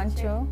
1, 2.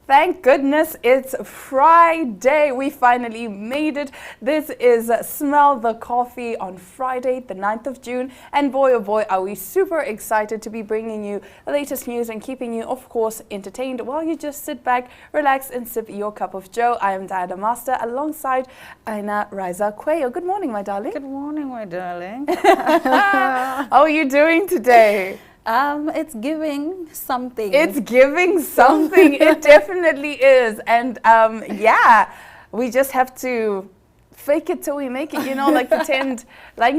Thank goodness it's Friday. We finally made it. This is Smell the Coffee on Friday, the 9th of June. And boy, oh boy, are we super excited to be bringing you the latest news and keeping you, of course, entertained while you just sit back, relax, and sip your cup of joe. I am Diana Master alongside Aina Riza Quayo. Good morning, my darling. Good morning, my darling. How are you doing today? It's giving something. It's giving something. It definitely is. And yeah, we just have to fake it till we make it, like pretend, like,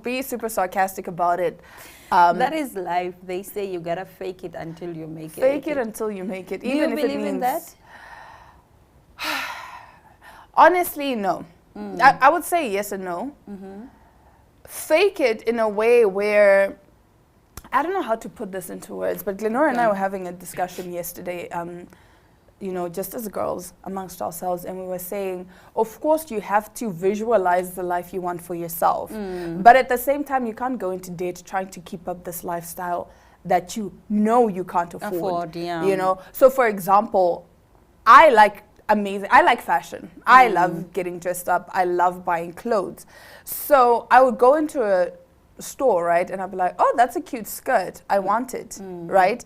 be super sarcastic about it. That is life. They say you gotta fake it until you make it. Fake it until you make it. Do you believe in that? Honestly, no. I would say yes and no. Fake it in a way where, I don't know how to put this into words, but Glenora and I were having a discussion yesterday, just as girls amongst ourselves, and we were saying, of course, you have to visualize the life you want for yourself. But at the same time, you can't go into debt trying to keep up this lifestyle that you know you can't afford. So for example, I like fashion. I love getting dressed up. I love buying clothes. So I would go into a store, right, and I'd be like, oh, that's a cute skirt, I want it, right?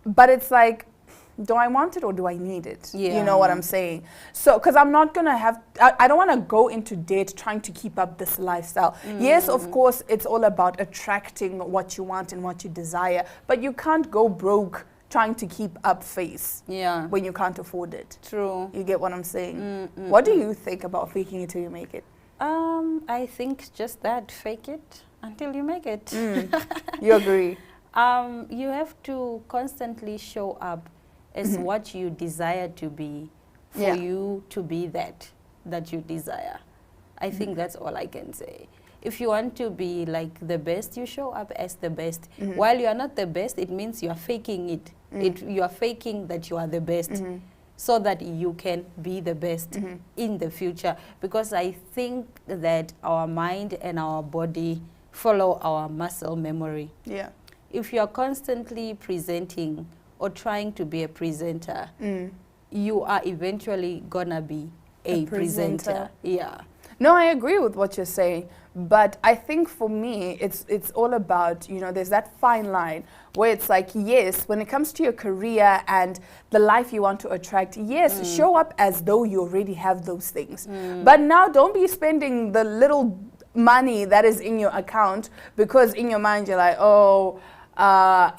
But it's like, do I want it or do I need it? You know what I'm saying? So because I'm not gonna have, I don't want to go into debt trying to keep up this lifestyle. Yes, of course, it's all about attracting what you want and what you desire, but you can't go broke trying to keep up face when you can't afford it. True. You get what I'm saying? What do you think about faking it till you make it? I think just that, fake it until you make it. You agree? You have to constantly show up as what you desire to be for you to be that you desire. I think that's all I can say. If you want to be like the best, you show up as the best. While you are not the best, it means you are faking it. You are faking that you are the best so that you can be the best in the future. Because I think that our mind and our body follow our muscle memory. Yeah. If you are constantly presenting or trying to be a presenter, you are eventually gonna be a presenter. Yeah. No, I agree with what you're saying, but I think for me, it's all about, there's that fine line where it's like, yes, when it comes to your career and the life you want to attract, yes, show up as though you already have those things. But now don't be spending the little money that is in your account because in your mind you're like, oh, I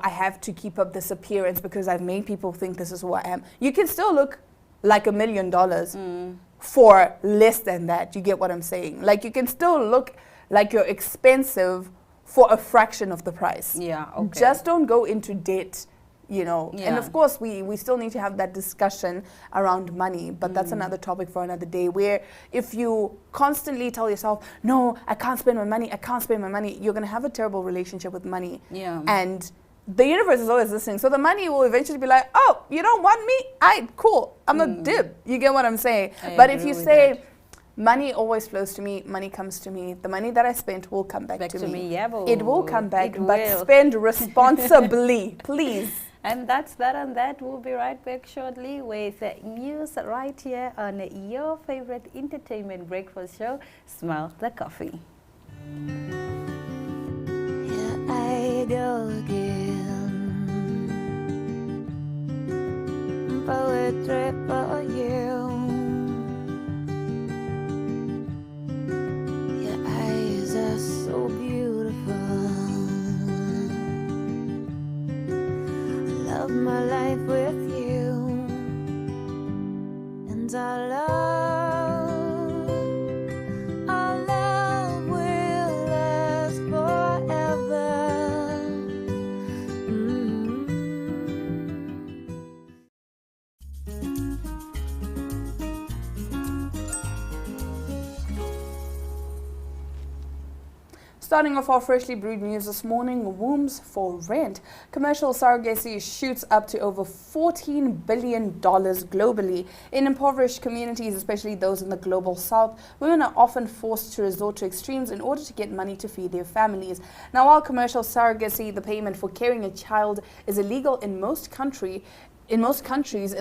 have to keep up this appearance because I've made people think this is who I am. You can still look like $1 million for less than that. You get what I'm saying? Like, you can still look like you're expensive for a fraction of the price. Yeah, okay. Just don't go into debt, And of course, we still need to have that discussion around money, but that's another topic for another day, where if you constantly tell yourself, no, I can't spend my money, you're going to have a terrible relationship with money. Yeah. And the universe is always listening. So the money will eventually be like, oh, you don't want me? Cool. I'm a dip. You get what I'm saying? But if you say, money always flows to me, money comes to me, the money that I spent will come back to me. Yeah, it will come back, but spend responsibly, please. And that's that on that. We'll be right back shortly with news right here on your favorite entertainment breakfast show, Smell the Coffee. Here I go again. Poetry for you. Your eyes are so beautiful. I love my life with you, and our love will last forever. Starting off our freshly brewed news this morning, wombs for rent. Commercial surrogacy shoots up to over $14 billion globally. In impoverished communities, especially those in the global south, women are often forced to resort to extremes in order to get money to feed their families. Now, while commercial surrogacy, the payment for carrying a child, is illegal in most countries, in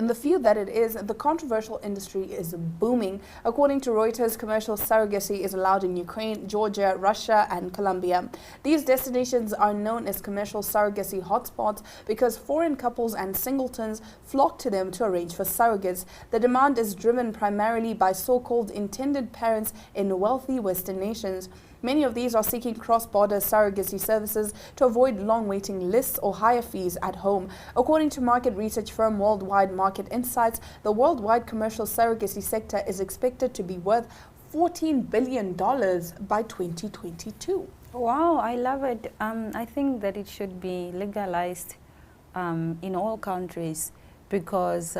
the field that it is, the controversial industry is booming. According to Reuters, commercial surrogacy is allowed in Ukraine, Georgia, Russia, and Colombia. These destinations are known as commercial surrogacy hotspots because foreign couples and singletons flock to them to arrange for surrogates. The demand is driven primarily by so-called intended parents in wealthy Western nations. Many of these are seeking cross-border surrogacy services to avoid long waiting lists or higher fees at home. According to market research firm Worldwide Market Insights, the worldwide commercial surrogacy sector is expected to be worth $14 billion by 2022. Wow, I love it. I think that it should be legalized in all countries, because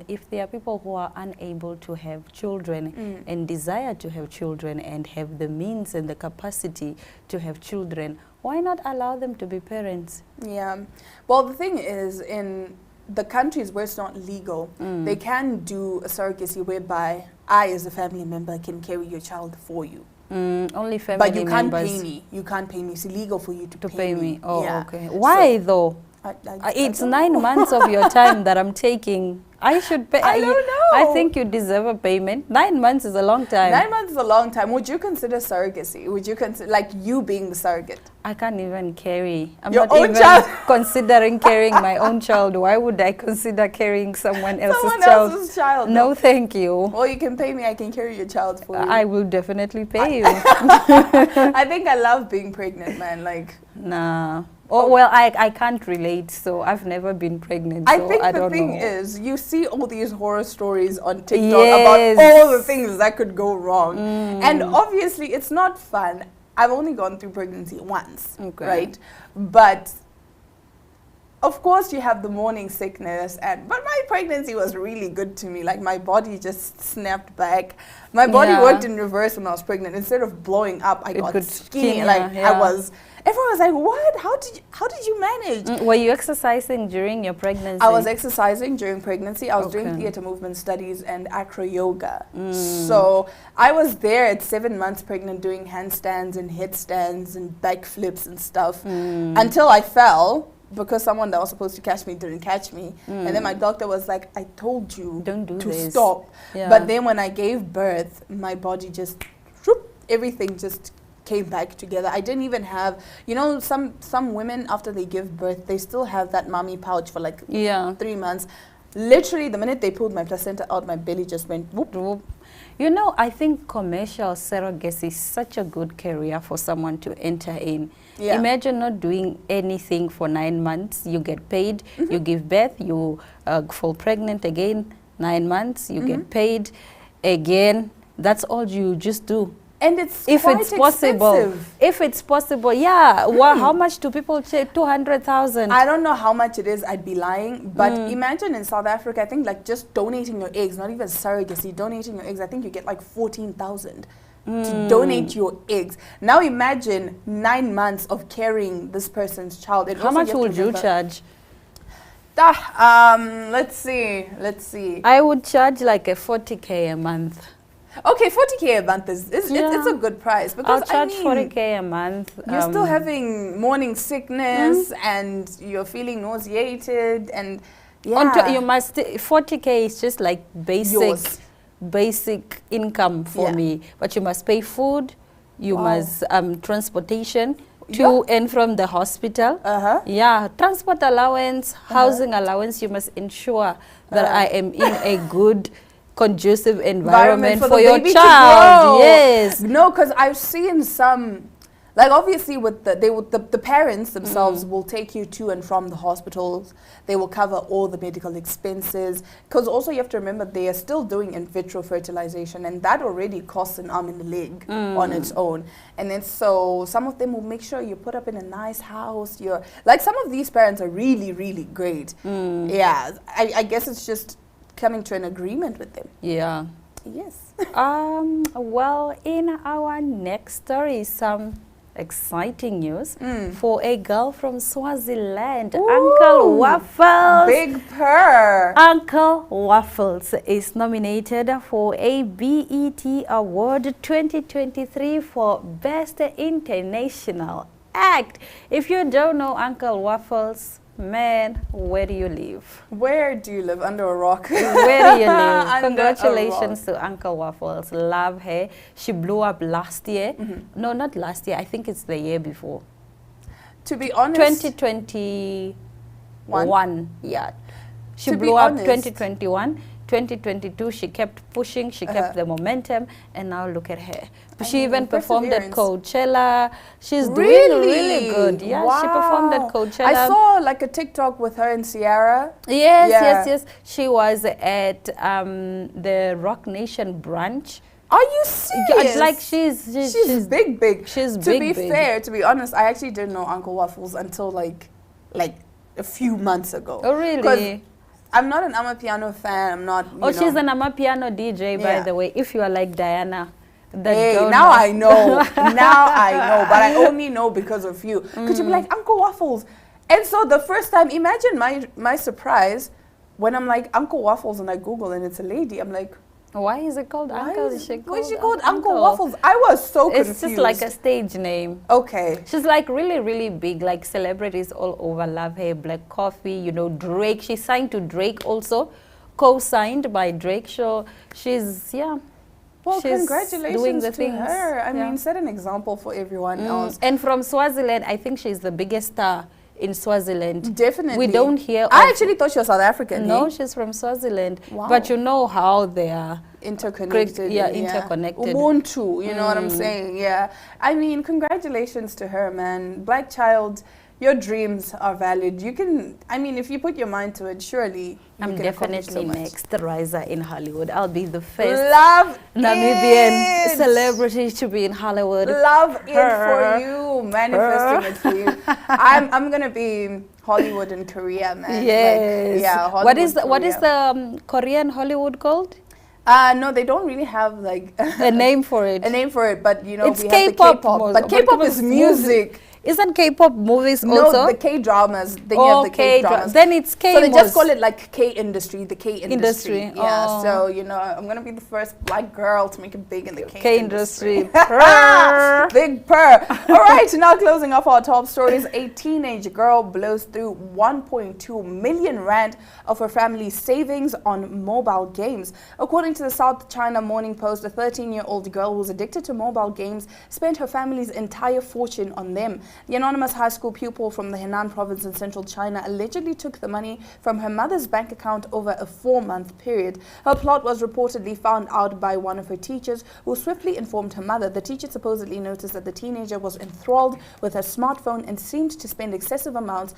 if there are people who are unable to have children and desire to have children and have the means and the capacity to have children, why not allow them to be parents? Yeah. Well, the thing is, in the countries where it's not legal, they can do a surrogacy whereby I, as a family member, can carry your child for you. Only family members. But you can't pay me. You can't pay me. It's illegal for you to pay me. Oh, yeah. okay. Why though? It's 9 months of your time that I'm taking. I should pay. I don't know. I think you deserve a payment. 9 months is a long time. 9 months is a long time. Would you consider surrogacy? Would you consider, like, you being the surrogate? I can't even carry. I'm your not own even child? considering carrying my own child. Why would I consider carrying someone else's else's child? No, thank you. Well, you can pay me. I can carry your child for you. I will definitely pay you. I think I love being pregnant, man. Like, nah. Oh, well, I can't relate, so I've never been pregnant, so I think I the don't thing know. is, you see all these horror stories on TikTok about all the things that could go wrong. And obviously, it's not fun. I've only gone through pregnancy once, right? But of course, you have the morning sickness, but my pregnancy was really good to me. Like, my body just snapped back. My body worked in reverse when I was pregnant. Instead of blowing up, I got skinny. Like, I was. Everyone was like, "What? How did you manage?" Were you exercising during your pregnancy? I was exercising during pregnancy. I was doing theater movement studies and acro yoga. So I was there at 7 months pregnant, doing handstands and headstands and backflips and stuff until I fell. Because someone that was supposed to catch me didn't catch me. And then my doctor was like, I told you to stop. Yeah. But then when I gave birth, my body just, everything just came back together. I didn't even have, you know, some women, after they give birth, they still have that mommy pouch for like 3 months. Literally, the minute they pulled my placenta out, my belly just went whoop, whoop. You know, I think commercial surrogacy is such a good career for someone to enter in. Yeah. Imagine not doing anything for 9 months. You get paid, you give birth, you fall pregnant again, 9 months, you get paid again. That's all you just do. And it's if quite it's possible. expensive. If it's possible, yeah. Well, how much do people take? 200,000. I don't know how much it is. I'd be lying. But imagine in South Africa, I think like just donating your eggs, not even surrogacy, donating your eggs, I think you get like 14,000 to donate your eggs. Now imagine 9 months of carrying this person's child. And how much would you charge? Let's see. I would charge like a 40K a month. Okay, 40K a month is it's a good price, because I'll charge 40K a month. You're still having morning sickness and you're feeling nauseated, and you must 40K is just like basic income for me, but you must pay food, you must transportation to and from the hospital. Transport allowance, housing allowance. You must ensure that I am in a good conducive environment for your child. Yes. No, because I've seen some, like obviously with the parents themselves will take you to and from the hospitals. They will cover all the medical expenses, because also you have to remember they are still doing in vitro fertilization, and that already costs an arm and a leg on its own. And then so some of them will make sure you're put up in a nice house. You're like, some of these parents are really, really great. Yeah, I guess it's just coming to an agreement with them. Yeah. Yes. Well, in our next story, some exciting news for a girl from Swaziland, Uncle Waffles. Big purr. Uncle Waffles is nominated for a BET Award 2023 for Best International Act. If you don't know Uncle Waffles, man, where do you live? Where do you live? Under a rock? Where do you live? Under Congratulations to Uncle Waffles. Love her. She blew up last year. No, not last year. I think it's the year before. To be honest, 2021. Yeah. She To be blew up honest. 2021. 2022, she kept pushing, she kept the momentum, and now look at her. She mean, even performed at perseverance. Coachella. She's really? doing really good. Yeah, she performed at Wow. Coachella. I saw like a TikTok with her and Ciara. Yes, Yeah. yes, yes. She was at the Rock Nation branch. Are you serious? Like she's big, big. She's to big, be big. fair, to be honest, I actually didn't know Uncle Waffles until like a few months ago. Oh, really? I'm not an Amapiano fan. I'm not. Oh, she's an Amapiano DJ, by Yeah. the way. If you are like Diana, that Hey, don't now know. I know. Now I know. But I only know because of you. Could you be like, Uncle Waffles? And so the first time, imagine my surprise when I'm like, Uncle Waffles, and I Google and it's a lady. I'm like, Why is it called Uncle? why is she called Uncle Waffles? I was so confused. It's just like a stage name. Okay. She's like really, really big. Like celebrities all over love her. Black Coffee, you know, Drake. She signed to Drake also, co-signed by Drake. So she's Well, she's congratulations doing the to things. her. I Yeah. mean, set an example for everyone else. And from Swaziland, I think she's the biggest star in Swaziland. Definitely. We don't hear. I of- actually thought she was South African. No, eh? she's from Swaziland. Wow. But you know how they are. Interconnected. Yeah, interconnected. Ubuntu, you know what I'm saying? Yeah. I mean, congratulations to her, man. Black child, your dreams are valid. You can, I mean, if you put your mind to it, surely you I'm can accomplish definitely so much. next riser in Hollywood. I'll be the first Love Namibian it. celebrity to be in Hollywood. Love it for Her. you, manifesting it for you. I'm gonna be Hollywood in Korea, man. Yes. Like, yeah. What is Hollywood, the Korean Hollywood called? No, they don't really have like A name for it. a name for it, but you know It's we have the K-pop K-pop. most- But K-pop is music. Isn't K-pop movies No, also? the K-dramas. Then you have the K-dramas. Then it's K. So they just call it like K-industry, the K-industry. Industry. Yeah, Oh. so, you know, I'm going to be the first black girl to make it big in the K-industry. Purr. Big purr. All right, now closing off our top stories. A teenage girl blows through 1.2 million rand of her family's savings on mobile games. According to the South China Morning Post, a 13-year-old girl who's addicted to mobile games spent her family's entire fortune on them. The anonymous high school pupil from the Henan province in central China allegedly took the money from her mother's bank account over a 4-month period. Her plot was reportedly found out by one of her teachers, who swiftly informed her mother. The teacher supposedly noticed that the teenager was enthralled with her smartphone and seemed to spend excessive amounts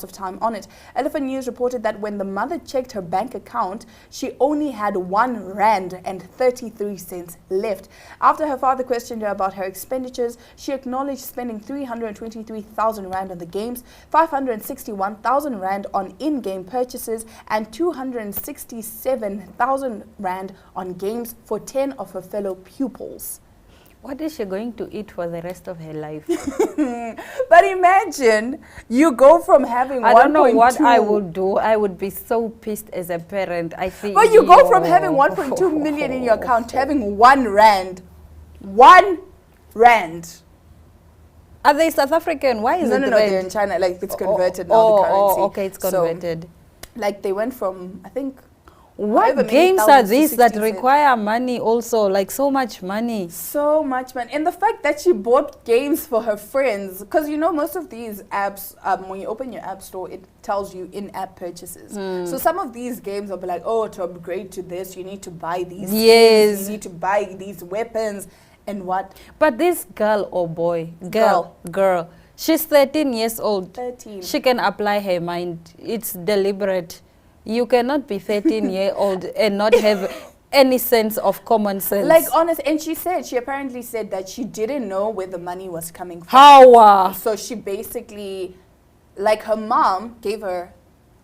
of time on it. Elephant News reported that when the mother checked her bank account, she only had 1 rand and 33 cents left. After her father questioned her about her expenditures, she acknowledged spending 323,000 rand on the games, 561,000 rand on in-game purchases, and 267,000 rand on games for 10 of her fellow pupils. What is she going to eat for the rest of her life? But imagine you go from having I don't know what 1.2 I would do. I would be so pissed as a parent. I think. But you go from having 1.2 million in your account to having 1 rand. 1 rand. Are they South African? Why is No, it no, red? they're in China. Like, it's converted now, the currency. Okay, it's converted. So, like, they went from, I think, What however many games are thousands to these that 60 cents. require money also? Like so much money. So much money. And the fact that she bought games for her friends, because you know most of these apps, when you open your app store, it tells you in-app purchases. So some of these games will be like, oh, to upgrade to this, you need to buy these Yes. skins, you need to buy these weapons and what? But this girl or boy, girl, she's 13 years old. 13. She can apply her mind. It's deliberate. You cannot be 13-year-old and not have any sense of common sense. Like, honest, and she apparently said that she didn't know where the money was coming from. How? So she basically, like her mom gave her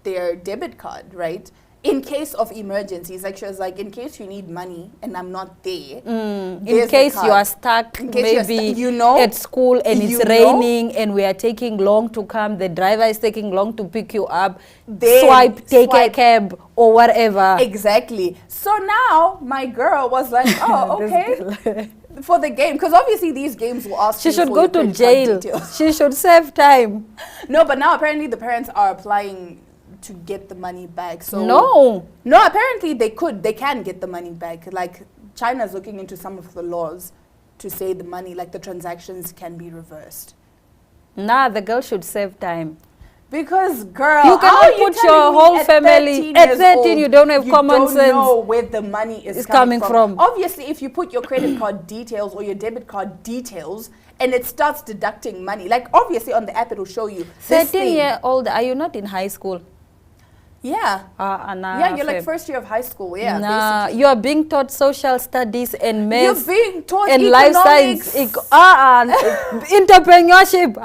their debit card, right? in case of emergencies, like she was like, in case you need money and I'm not there. In there's the case you card. are stuck, In case you're maybe stu- you know, at school and you it's know. raining and we are taking long to come, the driver is taking long to pick you up, Then take a swipe. cab or whatever. Exactly. So now my girl was like, oh, This okay. For the game, because obviously these games will ask She you should for go your to credit card jail. details. She should save time. No, but now apparently the parents are applying to get the money back. So No. apparently they can get the money back. Like China's looking into some of the laws to say the money, like the transactions can be reversed. Nah, the girl should save time. Because girl, You how are cannot you put telling your me whole at family 13 at years 13 old, you don't have common you sense. don't know where the money is coming from. Obviously, if you put your credit card details or your debit card details and it starts deducting money, like obviously on the app it will show you. 13-year-old, are you not in high school? Yeah. Nah, Yeah, you're like fam. first year of high school. Yeah, Nah, basically. you are being taught social studies and maths. You're being taught and life economics. science, entrepreneurship.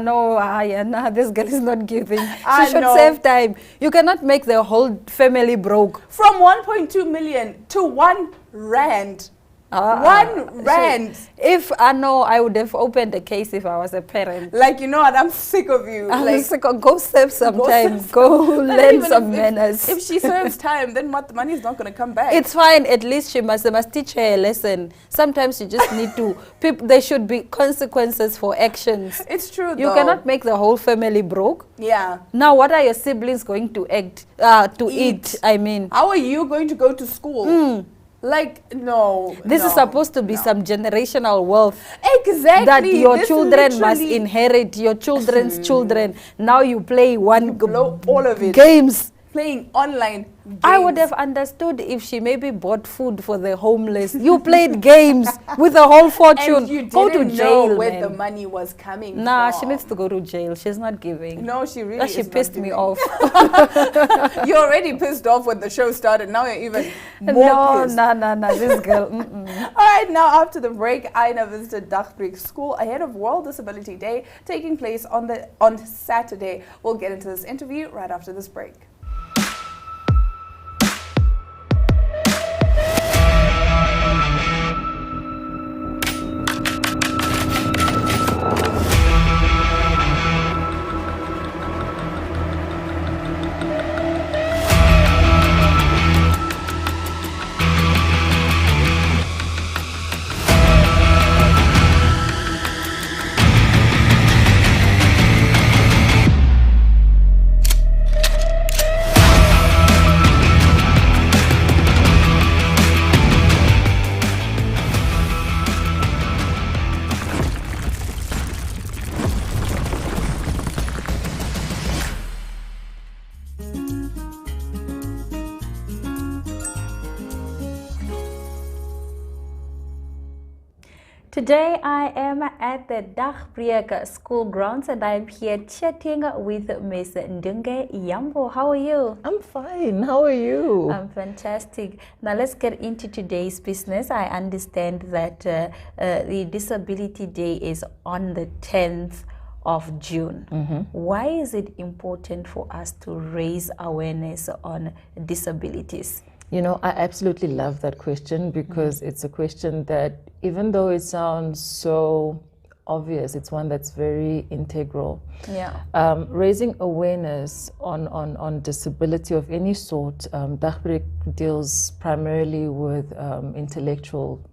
No, yeah, nah, this girl is not giving. I She should know. save time. You cannot make the whole family broke. From 1.2 million to 1 rand. 1 rand. If I know, I would have opened a case if I was a parent. Like, you know what? I'm sick of you. I'm like, sick of, go save some go time. save Go But learn even some if- manners. If she serves time, then what? The money is not going to come back. It's fine. At least they must teach her a lesson. Sometimes you just need to. There should be consequences for actions. It's true. You though. cannot make the whole family broke. Yeah. Now, what are your siblings going to eat? I mean, How are you going to go to school? Like, no. this is supposed to be some generational wealth Exactly. that your This children must literally inherit. Your children's children. Now you play blow all of it. games. Playing online games. I would have understood if she maybe bought food for the homeless. You played games with a whole fortune. And you Go to didn't jail, know where man. the money was coming Nah, from. she needs to go to jail. She's not giving. No, she really That she is not pissed me giving. off. You're already pissed off when the show started. Now you're even more No, pissed. nah, this girl. All right, now after the break, Aina visited Dagbreek School ahead of World Disability Day taking place on Saturday. We'll get into this interview right after this break. Today I am at the Dagbreek School grounds and I'm here chatting with Miss Ndunge Yambo. How are you? I'm fine. How are you? I'm fantastic. Now let's get into today's business. I understand that the Disability Day is on the 10th of June. Why is it important for us to raise awareness on disabilities? You know, I absolutely love that question because it's a question that, even though it sounds so obvious, it's one that's very integral. Yeah. Raising awareness on disability of any sort, Dagbreek deals primarily with intellectual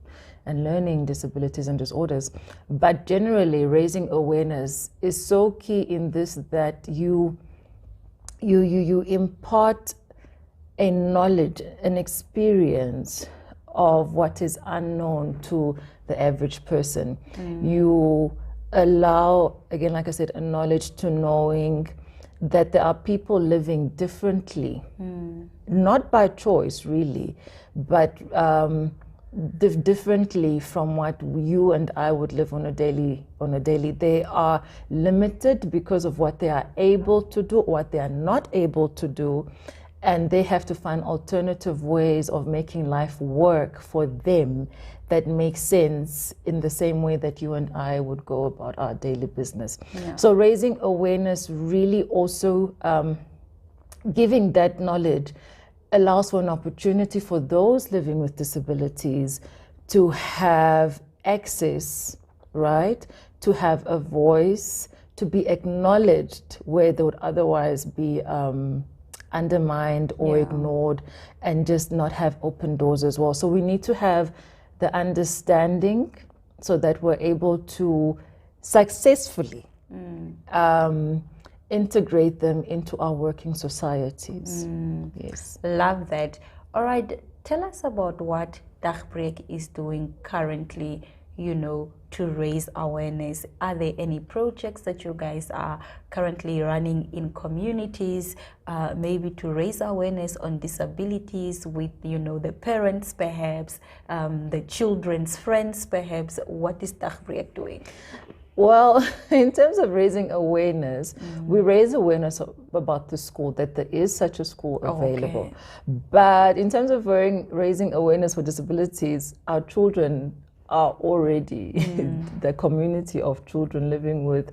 and learning disabilities and disorders. But generally, raising awareness is so key in this that you impart a knowledge, an experience of what is unknown to the average person. You allow, again, like I said, a knowledge to knowing that there are people living differently, not by choice really, but differently from what you and I would live on a daily. They are limited because of what they are able to do, what they are not able to do, and they have to find alternative ways of making life work for them that make sense in the same way that you and I would go about our daily business. Yeah. So raising awareness, really also giving that knowledge allows for an opportunity for those living with disabilities to have access, right? To have a voice, to be acknowledged where they would otherwise be undermined or ignored, and just not have open doors as well. So we need to have the understanding so that we're able to successfully integrate them into our working societies. Yes. Love that. All right, tell us about what Dagbreek is doing currently, you know, to raise awareness. Are there any projects that you guys are currently running in communities, maybe to raise awareness on disabilities with, you know, the parents perhaps, the children's friends perhaps? What is Dagbreek doing? Well, in terms of raising awareness, we raise awareness about the school, that there is such a school available. Okay. But in terms of raising awareness for disabilities, our children are already the community of children living with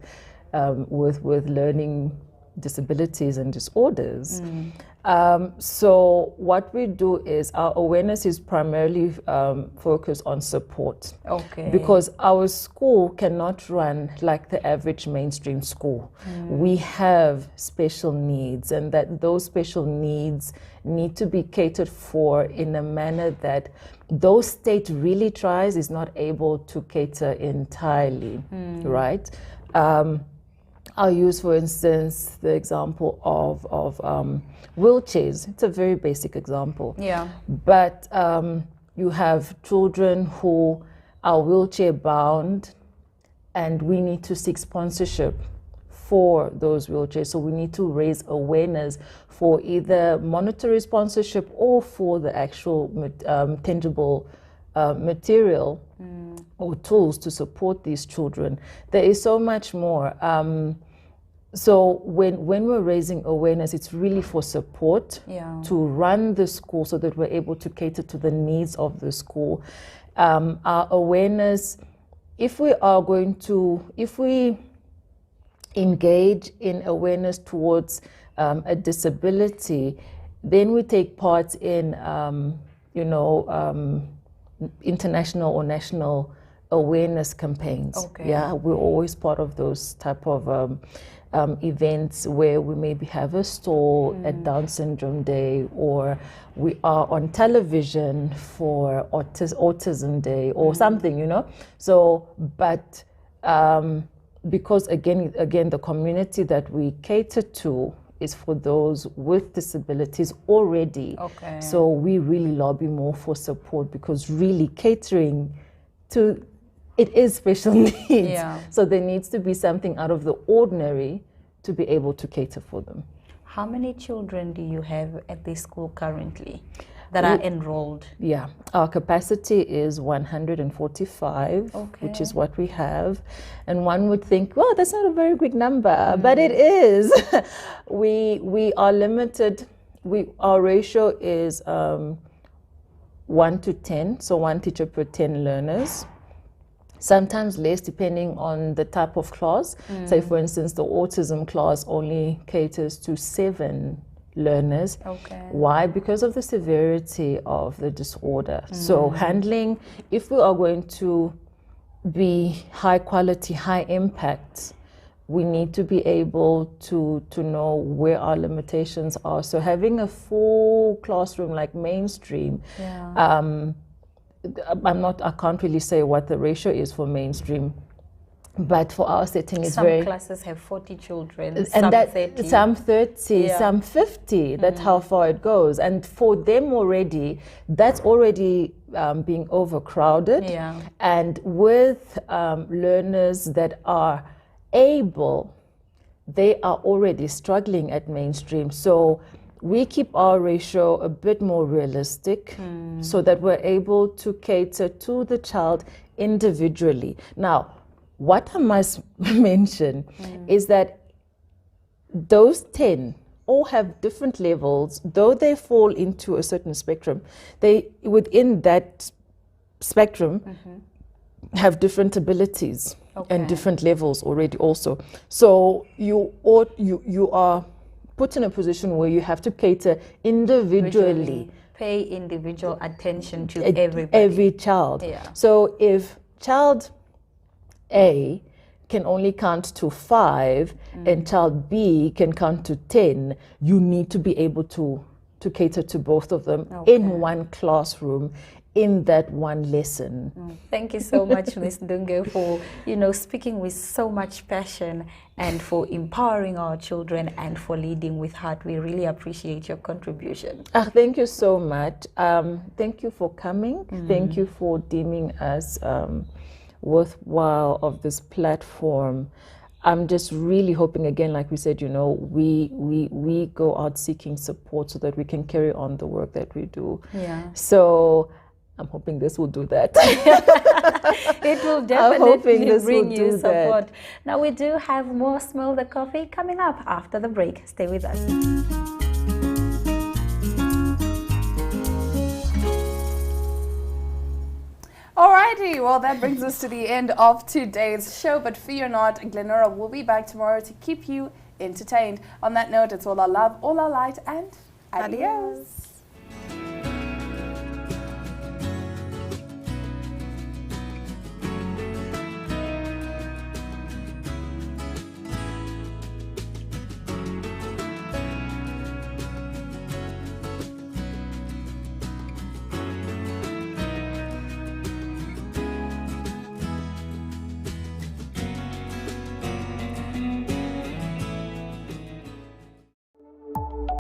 learning disabilities and disorders. So what we do is our awareness is primarily focused on support. Okay. Because our school cannot run like the average mainstream school. We have special needs, and that those special needs need to be catered for in a manner that though state really tries, is not able to cater entirely, right? I'll use, for instance, the example of wheelchairs. It's a very basic example. Yeah. But you have children who are wheelchair bound, and we need to seek sponsorship for those wheelchairs. So we need to raise awareness for either monetary sponsorship or for the actual tangible material or tools to support these children. There is so much more. So when we're raising awareness, it's really for support to run the school so that we're able to cater to the needs of the school. Our awareness, if we engage in awareness towards a disability, then we take part in, international or national awareness campaigns. Okay. Yeah, we're always part of those type of events where we maybe have a stall at Down Syndrome Day, or we are on television for Autism Day or something, you know. So, but because again, the community that we cater to is for those with disabilities already. Okay. So we really lobby more for support, because really catering to it is special needs. Yeah. So there needs to be something out of the ordinary to be able to cater for them. How many children do you have at this school currently that are enrolled? Yeah, our capacity is 145, Okay. which is what we have. And one would think, well, that's not a very big number, but it is. We are limited. Our ratio is 1 to 10, so 1 teacher per 10 learners. Sometimes less, depending on the type of class. Say, for instance, the autism class only caters to 7 learners. Okay. Why? Because of the severity of the disorder. So handling, if we are going to be high quality, high impact, we need to be able to know where our limitations are. So having a full classroom like mainstream, I can't really say what the ratio is for mainstream, but for our setting, it's Some very. classes have 40 children, And some that 30. some 30, Yeah. some 50. That's how far it goes. And for them already, that's already being overcrowded. Yeah. And with learners that are able, they are already struggling at mainstream. So we keep our ratio a bit more realistic so that we're able to cater to the child individually. Now, what I must mention is that those 10 all have different levels, though they fall into a certain spectrum. They, within that spectrum, have different abilities and different levels already also. So you are put in a position where you have to cater individually. Pay individual attention to Every child. Yeah. So if child A can only count to 5 and child B can count to 10, you need to be able to cater to both of them in one classroom, in that one lesson. Thank you so much, Ms. Ndunge, for speaking with so much passion and for empowering our children and for leading with heart. We really appreciate your contribution. Thank you so much. Thank you for coming. Thank you for deeming us worthwhile of this platform. I'm just really hoping, again, like we said, we go out seeking support so that we can carry on the work that we do. Yeah. So I'm hoping this will do that. It will definitely bring you support. Now we do have more Smell the Coffee coming up after the break. Stay with us. Alrighty, well that brings us to the end of today's show, but fear not, Glenora will be back tomorrow to keep you entertained. On that note, it's all our love, all our light, and adios.